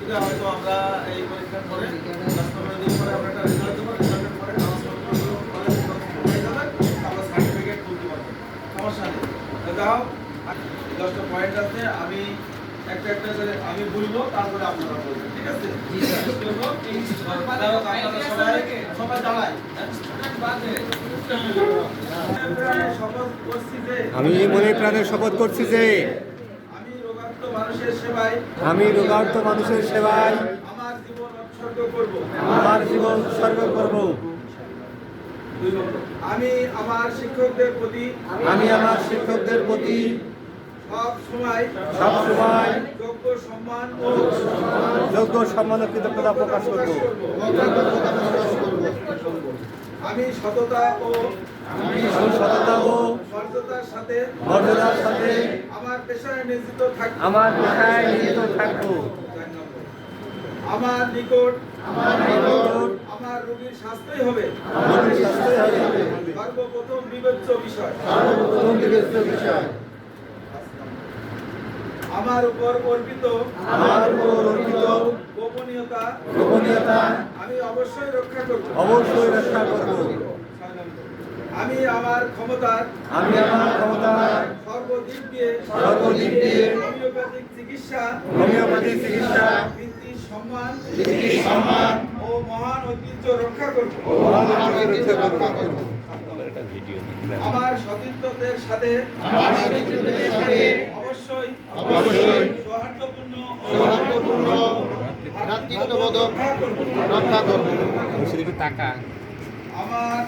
হয়তো আমরা এই পরীক্ষার পরে 10-15 দিন পরে আমরা একটা রেজাল্ট দেবো, রেজাল্টের পরে কাগজপত্রগুলো কলেজ হয়ে যাবে, আমরা সার্টিফিকেট তুলতে পারবো, সমস্যা নেই। দেখো 10টা পয়েন্ট আছে, আমি একটা একটা করে আমি বলবো, তারপরে আপনারা বলবেন, ঠিক আছে? সবাই দাঁড়ায়। আমি মনে প্রাণে শপথ করছি যে আমি রোগাক্ত মানুষের সেবায় আমার জীবন উৎসর্গ করব। আমি আমার শিক্ষকদের প্রতি সব সময় যোগ্য সম্মান ও কৃতজ্ঞতা প্রকাশ করব। আমি সততা ও মর্যাদার সাথে আমার পেশায় নিয়োজিত থাকব। আমার নিকট আমার রোগীর স্বাস্থ্যই হবে সর্বপ্রথম বিবেচ্য বিষয়। আমার উপর অর্পিত গোপনীয়তা আমি অবশ্যই রক্ষা করব। আমি আমার ক্ষমতার সর্বদিক দিয়ে হোমিওপ্যাথিক চিকিৎসা বৃত্তি সম্মান ও মহান ঐতিহ্য রক্ষা করব। আমার সতীর্থদের সাথে অবশ্যই সৌহার্দ্যপূর্ণ ভ্রাতৃত্ববোধক রক্ষা করব। আমার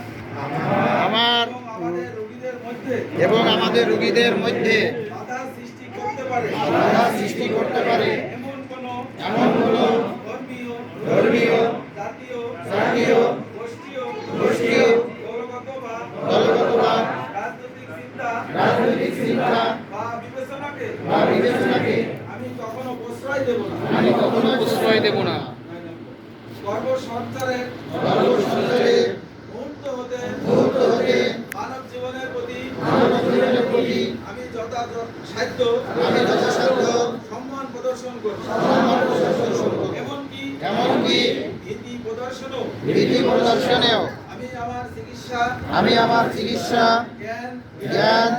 এবং আমাদের রোগীদের মধ্যে বাধা সৃষ্টি করতে পারে এমন কোন ধর্মীয় জাতীয় গোষ্ঠীয় দলগত বা রাজনৈতিক চিন্তা বা বিবেচনাকে আমি কখনো প্রশ্রয় দেব না। সর্বসঞ্চারের মুহূর্ত হতে মানব জীবনের প্রতি আমি যথাসাধ্য সম্মান প্রদর্শন করব। এমনকি ভীতি প্রদর্শনেও আমি আমার চিকিৎসা জ্ঞান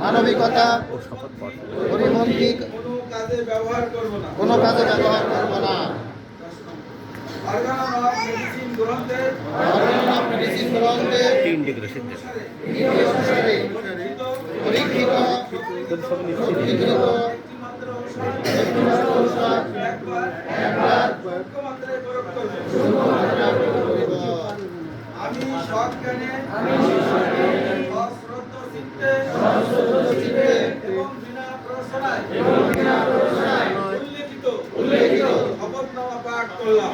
মানবিকতা পরিপন্থী কোনো কাজে ব্যবহার করব না। অর্গান অফ মেডিসিন গ্রন্থের পরীক্ষিত আমি সজ্ঞানে সশ্রদ্ধ চিত্তে এবং বিনা প্ররোচনায় উল্লেখিত শপথনামা পাঠ করলাম।